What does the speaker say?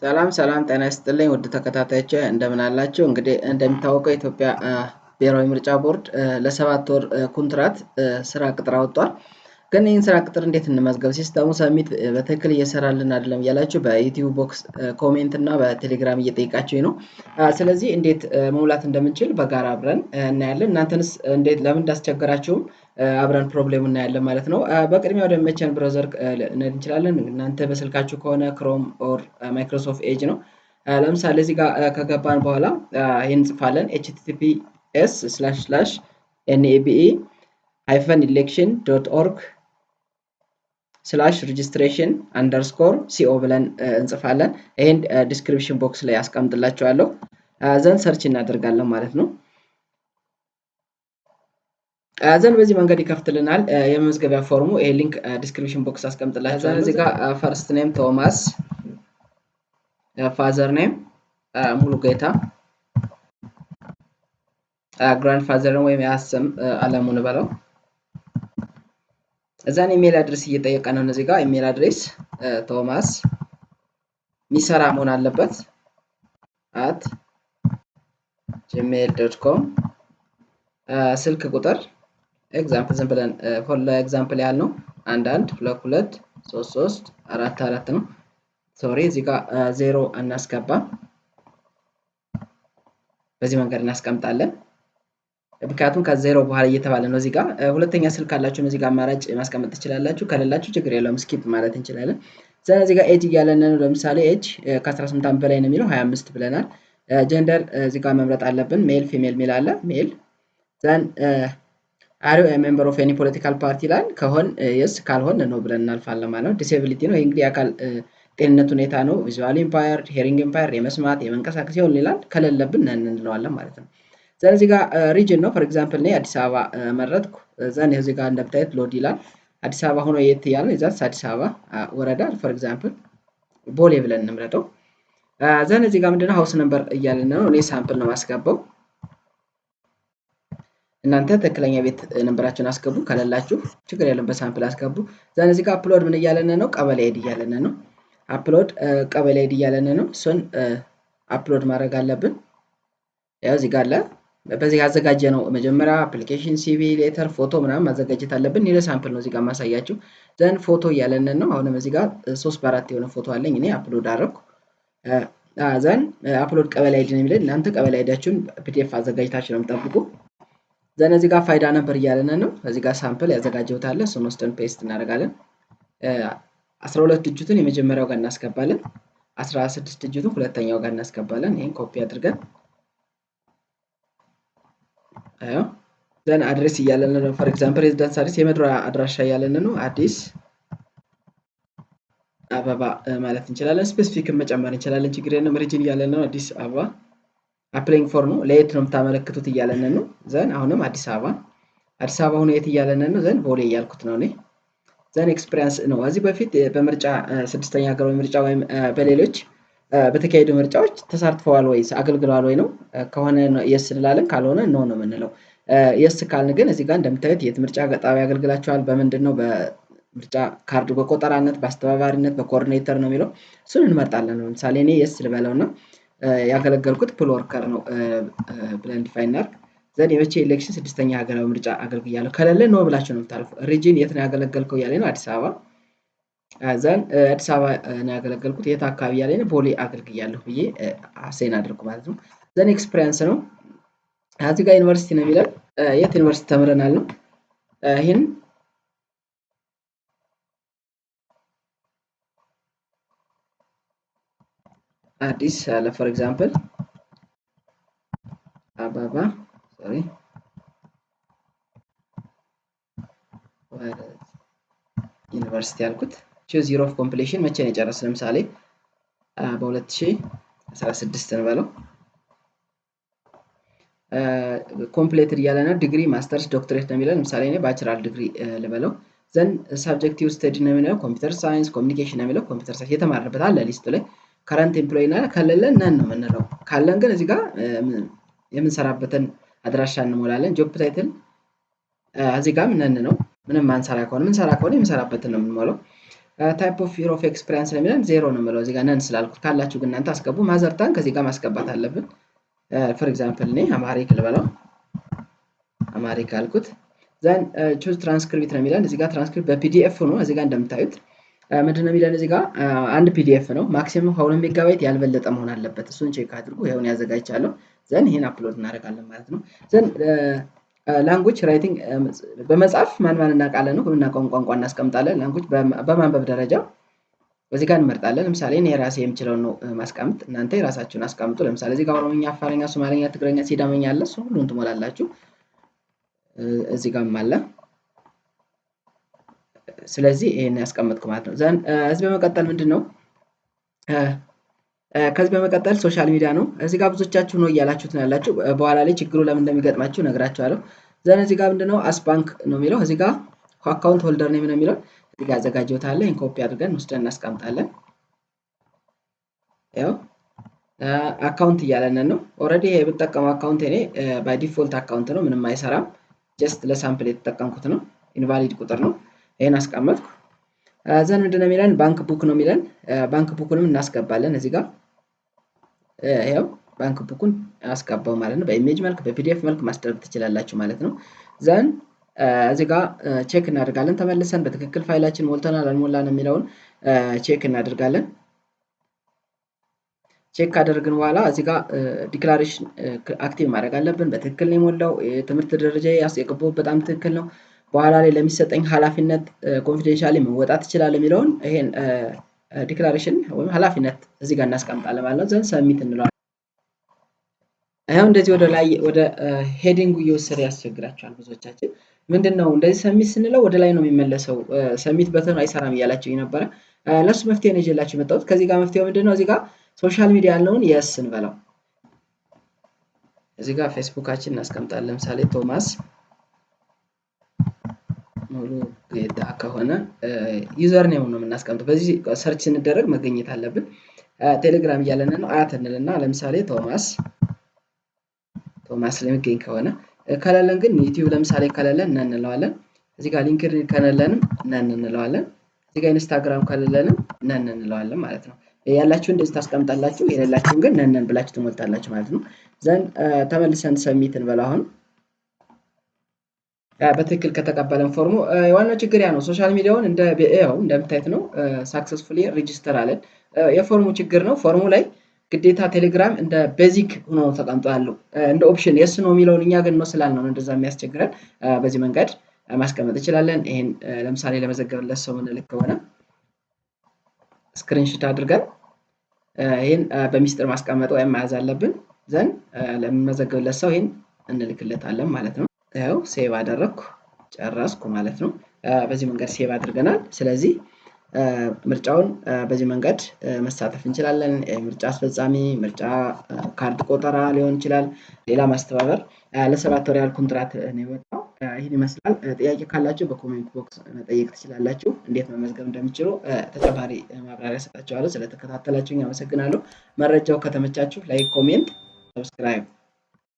ሰላም ሰላም ጤና ይስጥልኝ ውድ ተከታታዮቼ እንደምን አላችሁ? እንግዲህ እንደሚታወቀው የኢትዮጵያ ብሔራዊ ምርጫ ቦርድ ለ7 ወር ኮንትራት ስራ ቅጥር አውጥቷል። ግን ይህን ስራ ቅጥር እንዴት እንመዝገብ? ሲስተሙ ሰሚት በትክክል እየሰራልን አይደለም እያላችሁ በዩቲዩብ ቦክስ ኮሜንት እና በቴሌግራም እየጠየቃችሁኝ ነው። ስለዚህ እንዴት መሙላት እንደምንችል በጋራ አብረን እናያለን። እናንተንስ እንዴት ለምን እንዳስቸገራችሁም አብረን ፕሮብሌም እናያለን ማለት ነው። በቅድሚያ ወደ መቼን ብራውዘር እንሄድ እንችላለን። እናንተ በስልካችሁ ከሆነ ክሮም ኦር ማይክሮሶፍት ኤጅ ነው። ለምሳሌ እዚህ ጋር ከገባን በኋላ ይህን እንጽፋለን https://nebe-registration_co ብለን እንጽፋለን። ይህን ዲስክሪፕሽን ቦክስ ላይ አስቀምጥላችኋለሁ። ዘን ሰርች እናደርጋለን ማለት ነው። ዘን በዚህ መንገድ ይከፍትልናል። የመመዝገቢያ ፎርሙ ይሄ ሊንክ ዲስክሪፕሽን ቦክስ አስቀምጥላችኋለሁ። እዚህ ጋር ፈርስት ኔም ቶማስ፣ ፋዘር ኔም ሙሉ ጌታ፣ ግራንድ ፋዘር ወይም ያስም አለሙን በለው። እዛን ኢሜል አድሬስ እየጠየቀ ነው። እዚህ ጋር ኢሜል አድሬስ ቶማስ ሚሰራ መሆን አለበት @gmail.com። ስልክ ቁጥር ኤግዛምፕል ዝም ብለን ፎር ኤግዛምፕል ያህል ነው 11223344 ነው። ሶሪ እዚህ ጋር 0 እናስገባ። በዚህ መንገድ እናስቀምጣለን። ምክንያቱም ከዜሮ በኋላ እየተባለ ነው። እዚህ ጋር ሁለተኛ ስልክ ካላችሁ እዚህ ጋር አማራጭ ማስቀመጥ ትችላላችሁ። ከሌላችሁ ችግር የለውም ስኪፕ ማለት እንችላለን። ዘን እዚህ ጋር ኤጅ እያለን ነው። ለምሳሌ ኤጅ ከ18 ዓመት በላይ ነው የሚለው 25 ብለናል። ጀንደር እዚህ ጋር መምረጥ አለብን። ሜል ፊሜል ሚል አለ። ሜል ዘን አር ዩ ሜምበር ኦፍ ኤኒ ፖለቲካል ፓርቲ ይላል። ከሆን የስ ካልሆን ነው ብለን እናልፋለን ማለት ነው። ዲሴቢሊቲ ነው። ይሄ እንግዲህ አካል ጤንነት ሁኔታ ነው። ቪዥዋል ኢምፓየርድ፣ ሄሪንግ ኢምፓየርድ፣ የመስማት የመንቀሳቀስ ይሆን ይላል። ከሌለብን ነን እንለዋለን ማለት ነው። ዘን እዚህ ጋር ሪጅን ነው። ፎር ኤግዛምፕል እኔ አዲስ አበባ መረጥኩ። ዘን እዚህ ጋር እንደምታዩት ሎድ ይላል። አዲስ አበባ ሆኖ የት ያለ ነው? እዛስ አዲስ አበባ ወረዳ ፎር ኤግዛምፕል ቦሌ ብለን እንምረጠው። ዘን እዚህ ጋር ምንድነው ሃውስ ነምበር እያለን ነው። እኔ ሳምፕል ነው ማስገባው። እናንተ ትክክለኛ ቤት ነምበራችሁን አስገቡ። ከሌላችሁ ችግር የለም በሳምፕል አስገቡ። ዘን እዚህ ጋር አፕሎድ ምን እያለን ነው? ቀበሌ አይዲ እያለን ነው። አፕሎድ ቀበሌ አይዲ እያለን ነው። እሱን አፕሎድ ማድረግ አለብን። ያው እዚህ ጋር አለ። በዚህ ያዘጋጀ ነው መጀመሪያ አፕሊኬሽን፣ ሲቪ፣ ሌተር፣ ፎቶ ምናምን ማዘጋጀት አለብን። ይሄ ሳምፕል ነው እዚህ ጋር ማሳያችሁ። ዘን ፎቶ እያለን ነው። አሁንም እዚህ ጋር 3 በ4 የሆነ ፎቶ አለኝ እኔ አፕሎድ አደረኩ። ዘን አፕሎድ ቀበሌ አይዲ ነው የሚለን። እናንተ ቀበሌ አይዲያችሁን ፒዲኤፍ አዘጋጅታችሁ ነው የምጠብቁ። ዘን እዚህ ጋር ፋይዳ ነበር እያለን ነው። እዚህ ጋር ሳምፕል ያዘጋጀሁት አለ። እሱን ወስደን ፔስት እናደርጋለን። 12 ዲጂቱን የመጀመሪያው ጋር እናስገባለን። 16 ዲጂቱን ሁለተኛው ጋር እናስገባለን። ይሄን ኮፒ አድርገን ዘን አድሬስ እያለን ነው። ፎር ኤግዛምፕል ሬዚደንስ አድሬስ የመኖሪያ አድራሻ እያለን ነው። አዲስ አበባ ማለት እንችላለን። ስፔሲፊክን መጨመር እንችላለን። ችግር የለም። ሪጅን እያለን ነው። አዲስ አበባ አፕላይንግ ፎር ነው። ለየት ነው የምታመለክቱት እያለን ነው። ዘን አሁንም አዲስ አበባ ሆኖ የት እያለን ነው። ዘን ቦሌ እያልኩት ነው እኔ። ዘን ኤክስፒሪየንስ ነው። እዚህ በፊት በምርጫ 6ኛ ሀገራዊ ምርጫ ወይም በሌሎች በተካሄዱ ምርጫዎች ተሳትፈዋል ወይስ አገልግለዋል ወይ ነው። ከሆነ የስ እንላለን፣ ካልሆነ ኖ ነው የምንለው። የስ ካልን ግን እዚህ ጋር እንደምታዩት የት ምርጫ ጣቢያ አገልግላቸዋል፣ በምንድን ነው በምርጫ ካርዱ በቆጠራነት፣ በአስተባባሪነት፣ በኮኦርዲኔተር ነው የሚለው። እሱን እንመርጣለን። ለምሳሌ እኔ የስ ልበለውና ያገለገልኩት ፖል ወርከር ነው ብለን ዲፋይን እናድርግ። ዘን የመቼ ኤሌክሽን 6ኛ ሀገራዊ ምርጫ አገልግያለሁ ከሌለ ኖ ብላችሁ ነው የምታልፉ። ሪጅን የት ነው ያገለገልከው እያለ ነው። አዲስ አበባ። ዘን አዲስ አበባ ነው ያገለገልኩት። የት አካባቢ ያለ ነው? ቦሌ አገልግያለሁ ብዬ አሴን አድርጉ ማለት ነው። ዘን ኤክስፒሪየንስ ነው። እዚህ ጋር ዩኒቨርሲቲ ነው የሚለን። የት ዩኒቨርሲቲ ተምረናል ነው። ይህን አዲስ አለ ፎር ኤግዛምፕል አበባ ሶሪ ዩኒቨርሲቲ ያልኩት። ቹዝ ዚሮ ኦፍ ኮምፕሊሽን መቼ ነው የጨረስ? ለምሳሌ በ2016 እንበለው። ኮምፕሌትድ እያለና ዲግሪ፣ ማስተርስ፣ ዶክትሬት ነው የሚለው። ለምሳሌ እኔ ባችለር ዲግሪ ልበለው። ዘን ሰብጀክቲቭ ስተዲ ነው የሚለው። ኮምፒውተር ሳይንስ፣ ኮሚኒኬሽን ነው የሚለው። ኮምፒውተር ሳይንስ የተማረበት አለ ሊስቱ ላይ። ከረንት ኤምፕሎይ እና ከሌለን ነን ነው የምንለው። ካለን ግን እዚህ ጋር የምንሰራበትን አድራሻ እንሞላለን። ጆብ ታይትል እዚህ ጋር ነን ነው። ምንም ማንሰራ ከሆነ የምንሰራበትን ነው የምንሞላው። ታይፕ ኦፍ ፊር ኦፍ ኤክስፒሪየንስ ነው የሚለን 0 ነው የምለው እዚህ ጋር ነን ስላልኩት፣ ካላችሁ ግን እናንተ አስገቡ። ማዘርታን ከዚህ ጋር ማስገባት አለብን። ፎር ኤግዛምፕል እኔ አማሪክ ልበለው፣ አማሪክ አልኩት። ዘን ቹዝ ትራንስክሪፕት ነው የሚለን እዚህ ጋር ትራንስክሪፕት በፒዲኤፍ ነው እዚህ ጋር እንደምታዩት ምንድን ነው የሚለን እዚህ ጋር አንድ ፒዲኤፍ ነው ማክሲመም 2 ሜጋባይት ያልበለጠ መሆን አለበት። እሱን ቼክ አድርጉ። ይሄውን ያዘጋጅቻለሁ። ዘን ይሄን አፕሎድ እናደርጋለን ማለት ነው። ዘን ላንጉጅ ራይቲንግ በመጻፍ ማን እናውቃለን ነው በምናውቀው ቋንቋ እናስቀምጣለን። ላንጉጅ በማንበብ ደረጃ እዚህ ጋር እንመርጣለን። ለምሳሌ እኔ ራሴ የምችለው ነው ማስቀምጥ፣ እናንተ የራሳችሁን አስቀምጡ። ለምሳሌ እዚህ ጋር ኦሮምኛ፣ አፋርኛ፣ ሶማሊኛ፣ ትግረኛ፣ ሲዳመኛ አለ። እሱ ሁሉን ትሞላላችሁ። እዚህ ጋርም አለ። ስለዚህ ይሄን ያስቀምጥኩ ማለት ነው። ዘን እዚህ በመቀጠል ምንድነው ከዚህ በመቀጠል ሶሻል ሚዲያ ነው። እዚህ ጋር ብዙዎቻችሁ ነው እያላችሁት ነው ያላችሁ። በኋላ ላይ ችግሩ ለምን እንደሚገጥማችሁ ነግራችኋለሁ። ዘን እዚህ ጋር ምንድነው አስባንክ ነው የሚለው እዚህ ጋር አካውንት ሆልደር ኔም ነው የሚለው እዚህ ጋር አዘጋጀሁት አለ። ይሄን ኮፒ አድርገን ወስደን እናስቀምጣለን። ያው አካውንት እያለን ነው። ኦልሬዲ ይሄ የምጠቀመው አካውንት እኔ ባይ ዲፎልት አካውንት ነው፣ ምንም አይሰራም። ጀስት ለሳምፕል የተጠቀምኩት ነው። ኢንቫሊድ ቁጥር ነው። ይሄን አስቀመጥኩ። ዘን ምንድነው የሚለን ባንክ ቡክ ነው የሚለን። ባንክ ቡኩንም እናስገባለን እዚህ ጋር ይሄው ባንክ ቡኩን አስገባው ማለት ነው። በኢሜጅ መልክ በፒዲኤፍ መልክ ማስደረግ ትችላላችሁ ማለት ነው። ዘን እዚህ ጋር ቼክ እናደርጋለን። ተመልሰን በትክክል ፋይላችን ሞልተናል አልሞላን የሚለውን ቼክ እናደርጋለን። ቼክ ካደረግን በኋላ እዚህ ጋር ዲክላሬሽን አክቲቭ ማድረግ አለብን። በትክክል ነው የሞላው፣ የትምህርት ደረጃ የገባሁት በጣም ትክክል ነው፣ በኋላ ላይ ለሚሰጠኝ ኃላፊነት ኮንፊደንሻሊ መወጣት ይችላል የሚለውን ይሄን ዲክላሬሽን ወይም ኃላፊነት እዚህ ጋር እናስቀምጣለን ማለት ነው። ዘን ሰሚት እንለዋለን። ይሄው እንደዚህ ወደ ላይ ወደ ሄዲንጉ እየወሰደ ያስቸግራቸዋል ብዙዎቻችን። ምንድነው እንደዚህ ሰሚት ስንለው ወደ ላይ ነው የሚመለሰው፣ ሰሚት በተኑ አይሰራም እያላችሁ ነበረ። ለሱ መፍትሄ ነው ይዤላችሁ የመጣሁት። ከዚህ ጋር መፍትሄው ምንድነው እዚህ ጋር ሶሻል ሚዲያ ያለውን የስ እንበለው። እዚህ ጋር ፌስቡካችን እናስቀምጣለን። ለምሳሌ ቶማስ ሙሉ ጌታ ከሆነ ዩዘር ኔም ነው የምናስቀምጠው። በዚህ ሰርች ስንደረግ መገኘት አለብን። ቴሌግራም እያለን ነው አት እንልና ለምሳሌ ቶማስ ለሚገኝ ከሆነ ከሌለን ግን ዩቲዩብ ለምሳሌ ከሌለን ነን እንለዋለን። እዚህ ጋር ሊንክድኢን ከሌለንም ነን እንለዋለን። እዚህ ጋር ኢንስታግራም ከሌለንም ነን እንለዋለን ማለት ነው። ያላችሁ እንደዚህ ታስቀምጣላችሁ፣ የሌላችሁን ግን ነን ብላችሁ ትሞልታላችሁ ማለት ነው። ዘን ተመልሰን ሰሚት እንበለው። አሁን በትክክል ከተቀበለን ፎርሙ ዋናው ችግር ያ ነው። ሶሻል ሚዲያውን እንደምታዩት ነው ሳክሰስፉሊ ሬጂስተር አለን። የፎርሙ ችግር ነው። ፎርሙ ላይ ግዴታ ቴሌግራም እንደ ቤዚክ ሆኖ ተቀምጦ ያለው እንደ ኦፕሽን የስ ነው የሚለውን እኛ ግን ነው ስላልነው እንደዛ የሚያስቸግረን። በዚህ መንገድ ማስቀመጥ እንችላለን። ይሄን ለምሳሌ ለመዘገብለት ሰው ምንልክ ከሆነ ስክሪንሾት አድርገን ይሄን በሚስጥር ማስቀመጥ ወይም መያዝ አለብን። ዘን ለመዘገብለት ሰው ይሄን እንልክለታለን ማለት ነው። ያው ሴቭ አደረኩ ጨረስኩ ማለት ነው። በዚህ መንገድ ሴቭ አድርገናል። ስለዚህ ምርጫውን በዚህ መንገድ መሳተፍ እንችላለን። ምርጫ አስፈጻሚ፣ ምርጫ ካርድ ቆጠራ ሊሆን ይችላል፣ ሌላ ማስተባበር። ለ7 ወር ያህል ኮንትራት ነው የወጣው። ይህን ይመስላል። ጥያቄ ካላችሁ በኮሜንት ቦክስ መጠየቅ ትችላላችሁ። እንዴት መመዝገብ እንደምችሉ ተጨማሪ ማብራሪያ ሰጣችኋለሁ። ስለተከታተላችሁኝ አመሰግናለሁ። መረጃው ከተመቻችሁ ላይክ፣ ኮሜንት፣ ሰብስክራይብ